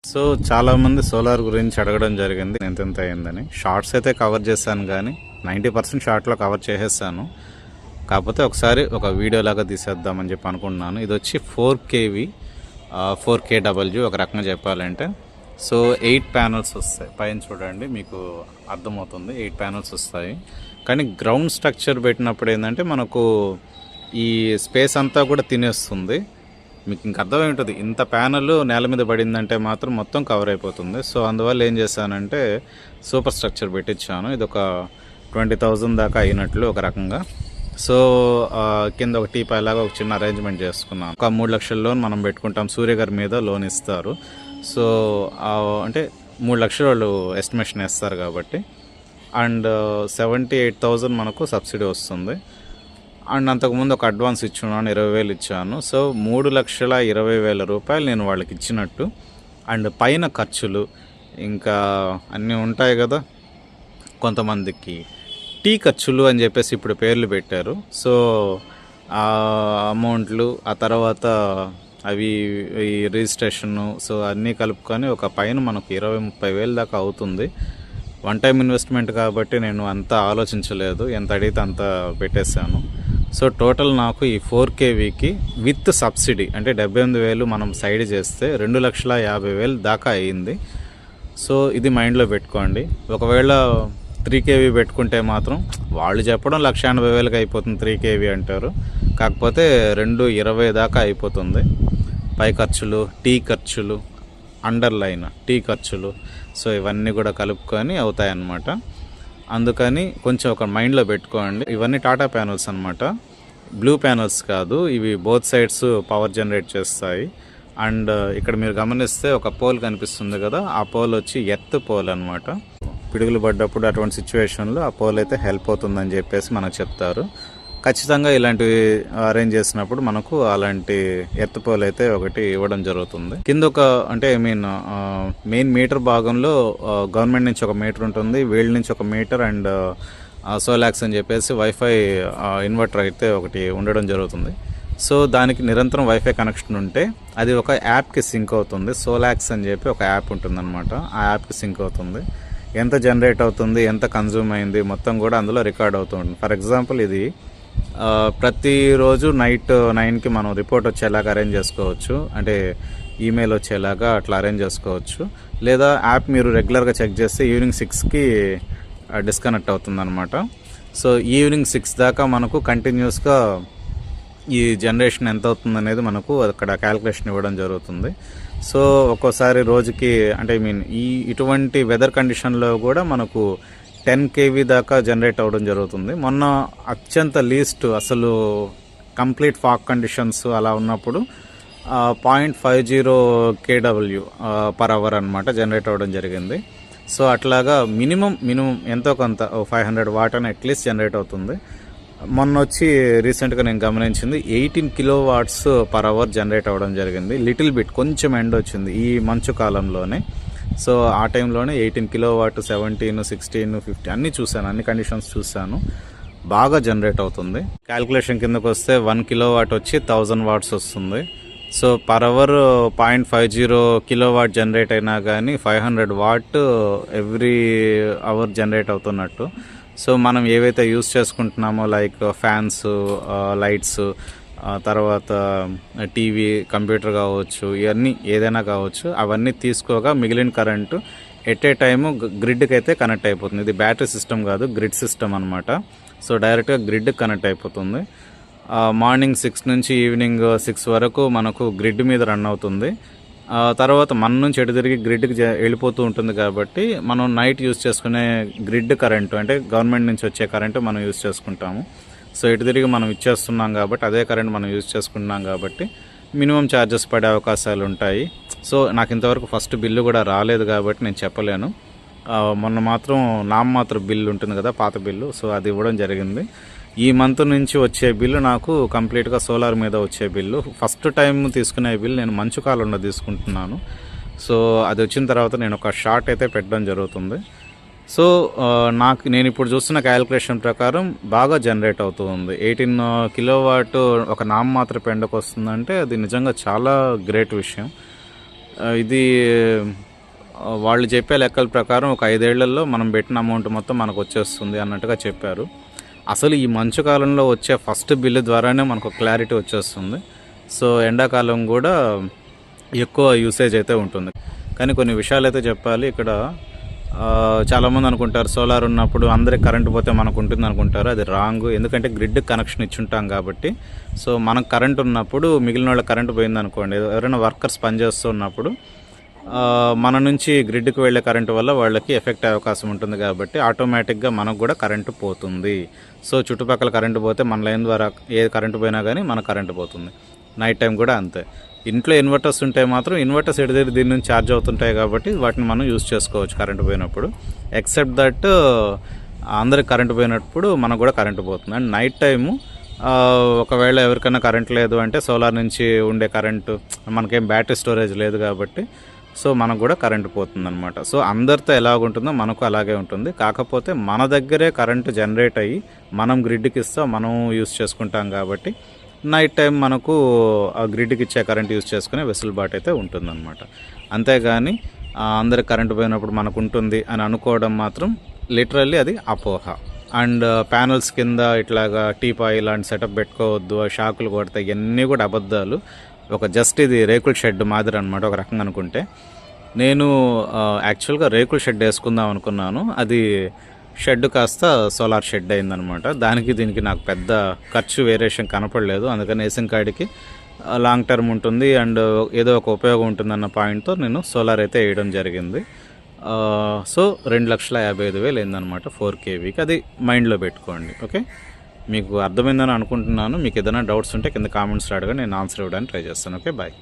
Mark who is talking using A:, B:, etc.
A: So చాలామంది solar గురించి అడగడం జరిగింది ఎంత అయిందని. షార్ట్స్ అయితే కవర్ చేశాను కానీ 90% షార్ట్లో కవర్ చేసేసాను. కాకపోతే ఒకసారి ఒక వీడియో లాగా తీసేద్దామని చెప్పి అనుకుంటున్నాను. ఇది వచ్చి 4kV 4kW ఒక రకంగా చెప్పాలంటే. సో 8 ప్యానల్స్ వస్తాయి. పైన చూడండి మీకు అర్థమవుతుంది, 8 ప్యానల్స్ వస్తాయి. కానీ గ్రౌండ్ స్ట్రక్చర్ పెట్టినప్పుడు ఏంటంటే మనకు ఈ స్పేస్ అంతా కూడా తినేస్తుంది. మీకు ఇంక అర్థమై ఉంటుంది, ఇంత ప్యానల్ నేల మీద పడిందంటే మాత్రం మొత్తం కవర్ అయిపోతుంది. సో అందువల్ల ఏం చేశానంటే సూపర్ స్ట్రక్చర్ పెట్టించాను. ఇది ఒక 20,000 దాకా అయినట్లు ఒక రకంగా. సో కింద ఒక టీపాయ్ లాగా ఒక చిన్న అరేంజ్మెంట్ చేసుకున్నాను. ఒక 3 లక్షల లోన్ మనం పెట్టుకుంటాం, సూర్య గారి మీద లోన్ ఇస్తారు. సో అంటే 3 లక్షలు వాళ్ళు ఎస్టిమేషన్ వేస్తారు కాబట్టి. అండ్ 78,000 మనకు సబ్సిడీ వస్తుంది. అండ్ అంతకుముందు ఒక అడ్వాన్స్ ఇచ్చున్నాను, 20,000 ఇచ్చాను. సో 3,20,000 రూపాయలు నేను వాళ్ళకి ఇచ్చినట్టు. అండ్ పైన ఖర్చులు ఇంకా అన్నీ ఉంటాయి కదా, కొంతమందికి టీ ఖర్చులు అని చెప్పేసి ఇప్పుడు పేర్లు పెట్టారు. సో ఆ అమౌంట్లు, ఆ తర్వాత అవి ఈ రిజిస్ట్రేషను, సో అన్నీ కలుపుకొని ఒక పైన మనకు 20-30,000 దాకా అవుతుంది. వన్ టైం ఇన్వెస్ట్మెంట్ కాబట్టి నేను అంత ఆలోచించలేదు, ఎంత అడిగితే అంత పెట్టేశాను. సో టోటల్ నాకు ఈ 4kVకి విత్ సబ్సిడీ అంటే 78,000 మనం సైడ్ చేస్తే 2,50,000 దాకా అయ్యింది. సో ఇది మైండ్లో పెట్టుకోండి. ఒకవేళ 3kV పెట్టుకుంటే మాత్రం వాళ్ళు చెప్పడం 1,80,000కి అయిపోతుంది 3kV అంటారు, కాకపోతే 2,20,000 దాకా అయిపోతుంది. పై ఖర్చులు, టీ ఖర్చులు, అండర్లైన్ టీ ఖర్చులు, సో ఇవన్నీ కూడా కలుపుకొని అవుతాయన్నమాట. అందుకని కొంచెం ఒక మైండ్లో పెట్టుకోండి. ఇవన్నీ టాటా ప్యానల్స్ అనమాట, బ్లూ ప్యానల్స్ కాదు. ఇవి బోత్ సైడ్స్ పవర్ జనరేట్ చేస్తాయి. అండ్ ఇక్కడ మీరు గమనిస్తే ఒక పోల్ కనిపిస్తుంది కదా, ఆ పోల్ వచ్చి ఎర్త్ పోల్ అనమాట. పిడుగులు పడ్డప్పుడు అటువంటి సిచ్యువేషన్లో ఆ పోల్ అయితే హెల్ప్ అవుతుందని చెప్పేసి మనకు చెప్తారు. ఖచ్చితంగా ఇలాంటివి అరేంజ్ చేసినప్పుడు మనకు అలాంటి ఎర్త్ పోల్ అయితే ఒకటి ఇవ్వడం జరుగుతుంది. కింద ఒక అంటే మెయిన్ మీటర్ భాగంలో గవర్నమెంట్ నుంచి ఒక మీటర్ ఉంటుంది, వీళ్ళ నుంచి ఒక మీటర్, అండ్ సోలాక్స్ అని చెప్పేసి వైఫై ఇన్వర్టర్ అయితే ఒకటి ఉండడం జరుగుతుంది. సో దానికి నిరంతరం వైఫై కనెక్షన్ ఉంటే అది ఒక యాప్కి సింక్ అవుతుంది. సోలాక్స్ అని చెప్పి ఒక యాప్ ఉంటుందన్నమాట, ఆ యాప్కి సింక్ అవుతుంది. ఎంత జనరేట్ అవుతుంది, ఎంత కన్జ్యూమ్ అయింది మొత్తం కూడా అందులో రికార్డ్ అవుతూ ఉంటుంది. ఫర్ ఎగ్జాంపుల్ ఇది ప్రతిరోజు నైట్ 9కి మనం రిపోర్ట్ వచ్చేలాగా అరేంజ్ చేసుకోవచ్చు, అంటే ఈమెయిల్ వచ్చేలాగా అట్లా అరేంజ్ చేసుకోవచ్చు. లేదా యాప్ మీరు రెగ్యులర్గా చెక్ చేస్తే ఈవినింగ్ 6కి డిస్కనెక్ట్ అవుతుంది అనమాట. సో ఈవినింగ్ 6 దాకా మనకు కంటిన్యూస్గా ఈ జనరేషన్ ఎంత అవుతుంది అనేది మనకు అక్కడ క్యాలిక్యులేషన్ ఇవ్వడం జరుగుతుంది. సో ఒక్కోసారి రోజుకి అంటే ఇటువంటి వెదర్ కండిషన్లో కూడా మనకు 10kV దాకా జనరేట్ అవ్వడం జరుగుతుంది. మొన్న అత్యంత లీస్ట్ అసలు కంప్లీట్ ఫాగ్ కండిషన్స్ అలా ఉన్నప్పుడు 0.50 kW పర్ అవర్ అనమాట జనరేట్ అవ్వడం జరిగింది. సో అట్లాగా మినిమం ఎంతో కొంత 500 వాట్ అని అట్లీస్ట్ జనరేట్ అవుతుంది. మొన్న వచ్చి రీసెంట్గా నేను గమనించింది 18 కిలోవాట్స్ పర్ అవర్ జనరేట్ అవ్వడం జరిగింది. లిటిల్ బిట్ కొంచెం ఎండ్ వచ్చింది ఈ మంచు కాలంలోనే. సో ఆ టైంలోనే 18 కిలోవాట్, 17, 16, 50 అన్నీ చూశాను, అన్ని కండిషన్స్ చూశాను, బాగా జనరేట్ అవుతుంది. క్యాల్కులేషన్ కిందకు వస్తే 1 కిలోవాట్ వచ్చి 1000 వాట్స్ వస్తుంది. So per hour 0.50 kilowatt generate అయినా కానీ 500 వాట్ ఎవ్రీ అవర్ జనరేట్ అవుతున్నట్టు. సో మనం ఏవైతే యూస్ చేసుకుంటున్నామో లైక్ ఫ్యాన్స్, లైట్స్, తర్వాత టీవీ, కంప్యూటర్ కావచ్చు, ఇవన్నీ ఏదైనా కావచ్చు, అవన్నీ తీసుకోగా మిగిలిన కరెంటు ఎట్ ఏ టైము గ్రిడ్కి అయితే కనెక్ట్ అయిపోతుంది. ఇది బ్యాటరీ సిస్టమ్ కాదు, గ్రిడ్ సిస్టమ్ అనమాట. సో డైరెక్ట్గా గ్రిడ్కి కనెక్ట్ అయిపోతుంది. మార్నింగ్ 6 నుంచి ఈవినింగ్ 6 వరకు మనకు గ్రిడ్ మీద రన్ అవుతుంది. తర్వాత మన నుంచి ఎటు తిరిగి గ్రిడ్కి వెళ్ళిపోతూ ఉంటుంది కాబట్టి మనం నైట్ యూజ్ చేసుకునే గ్రిడ్ కరెంటు అంటే గవర్నమెంట్ నుంచి వచ్చే కరెంటు మనం యూజ్ చేసుకుంటాము. సో ఎటు తిరిగి మనం ఇచ్చేస్తున్నాం కాబట్టి అదే కరెంట్ మనం యూజ్ చేసుకుంటున్నాం కాబట్టి మినిమం ఛార్జెస్ పడే అవకాశాలు ఉంటాయి. సో నాకు ఇంతవరకు ఫస్ట్ బిల్లు కూడా రాలేదు కాబట్టి నేను చెప్పలేను. మొన్న మాత్రం నామమాత్ర బిల్లు ఉంటుంది కదా, పాత బిల్లు, సో అది ఇవ్వడం జరిగింది. ఈ మంత్ నుంచి వచ్చే బిల్లు నాకు కంప్లీట్గా సోలార్ మీద వచ్చే బిల్లు. ఫస్ట్ టైం తీసుకునే బిల్లు నేను మంచు కాలంలో తీసుకుంటున్నాను. సో అది వచ్చిన తర్వాత నేను ఒక షార్ట్ అయితే పెట్టడం జరుగుతుంది. సో నేను ఇప్పుడు చూస్తున్న క్యాలిక్యులేషన్ ప్రకారం బాగా జనరేట్ అవుతూ ఉంది. 18 కిలోవాట్ ఒక నామమాత్ర పెండకు వస్తుందంటే అది నిజంగా చాలా గ్రేట్ విషయం. ఇది వాళ్ళు చెప్పే లెక్కల ప్రకారం ఒక 5 ఏళ్లలో మనం పెట్టిన అమౌంట్ మొత్తం మనకు వచ్చేస్తుంది అన్నట్టుగా చెప్పారు. అసలు ఈ మంచు కాలంలో వచ్చే ఫస్ట్ బిల్లు ద్వారానే మనకు క్లారిటీ వచ్చేస్తుంది. సో ఎండాకాలం కూడా ఎక్కువ యూసేజ్ అయితే ఉంటుంది. కానీ కొన్ని విషయాలు అయితే చెప్పాలి. ఇక్కడ చాలామంది అనుకుంటారు సోలార్ ఉన్నప్పుడు అందరికి కరెంటు పోతే మనకు ఉంటుంది అనుకుంటారు. అది రాంగ్. ఎందుకంటే గ్రిడ్ కనెక్షన్ ఇచ్చుంటాం కాబట్టి. సో మనకు కరెంట్ ఉన్నప్పుడు మిగిలిన వాళ్ళకి కరెంటు పోయింది అనుకోండి, ఎవరైనా వర్కర్స్ పనిచేస్తూ ఉన్నప్పుడు మన నుంచి గ్రిడ్కి వెళ్ళే కరెంటు వల్ల వాళ్ళకి ఎఫెక్ట్ అయ్యే అవకాశం ఉంటుంది కాబట్టి ఆటోమేటిక్గా మనకు కూడా కరెంటు పోతుంది. సో చుట్టుపక్కల కరెంటు పోతే మన లైన్ ద్వారా ఏ కరెంటు పోయినా కానీ మనకు కరెంటు పోతుంది. నైట్ టైం కూడా అంతే. ఇంట్లో ఇన్వర్టర్స్ ఉంటే మాత్రం ఇన్వర్టర్స్ ఎడిదేరి దీని నుంచి ఛార్జ్ అవుతుంటాయి కాబట్టి వాటిని మనం యూజ్ చేసుకోవచ్చు కరెంటు పోయినప్పుడు. ఎక్సెప్ట్ దట్ అందరికి కరెంటు పోయినప్పుడు మనకు కూడా కరెంటు పోతుంది. అండ్ నైట్ టైము ఒకవేళ ఎవరికైనా కరెంట్ లేదు అంటే సోలార్ నుంచి ఉండే కరెంటు, మనకేం బ్యాటరీ స్టోరేజ్ లేదు కాబట్టి సో మనకు కూడా కరెంటు పోతుందన్నమాట. సో అందరితో ఎలాగుంటుందో మనకు అలాగే ఉంటుంది. కాకపోతే మన దగ్గరే కరెంటు జనరేట్ అయ్యి మనం గ్రిడ్కి ఇస్తాం, మనం యూజ్ చేసుకుంటాం కాబట్టి నైట్ టైం మనకు ఆ గ్రిడ్కి ఇచ్చే కరెంట్ యూజ్ చేసుకునే వెసులుబాటు అయితే ఉంటుందన్నమాట. అంతేగాని అందరికి కరెంటు పోయినప్పుడు మనకు ఉంటుంది అని అనుకోవడం మాత్రం లిటరల్లీ అది అపోహ. అండ్ ప్యానల్స్ కింద ఇట్లాగా టీపాయ్ ఇలాంటి సెటప్ పెట్టుకోవద్దు, షాకులు కొడతాయి, ఇవన్నీ కూడా అబద్ధాలు. ఒక జస్ట్ ఇది రేకుల షెడ్ మాదిరి అనమాట ఒక రకంగా అనుకుంటే. నేను యాక్చువల్గా రేకుల షెడ్ వేసుకుందాం అనుకున్నాను. అది షెడ్ కాస్త సోలార్ షెడ్ అయిందనమాట. దానికి దీనికి నాకు పెద్ద ఖర్చు వేరియేషన్ కనపడలేదు. అందుకని వేసిన కాడికి లాంగ్ టర్మ్ ఉంటుంది అండ్ ఏదో ఒక ఉపయోగం ఉంటుందన్న పాయింట్తో నేను సోలార్ అయితే వేయడం జరిగింది. సో 2,55,000 అయిందనమాట 4 kVకి. అది మైండ్లో పెట్టుకోండి. ఓకే, మీకు అర్థమైందని అనుకుంటున్నాను. మీకు ఏదైనా డౌట్స్ ఉంటే కింద కామెంట్స్లో అడగండి, నేను ఆన్సర్ ఇవ్వడానికి ట్రై చేస్తాను. Okay, bye.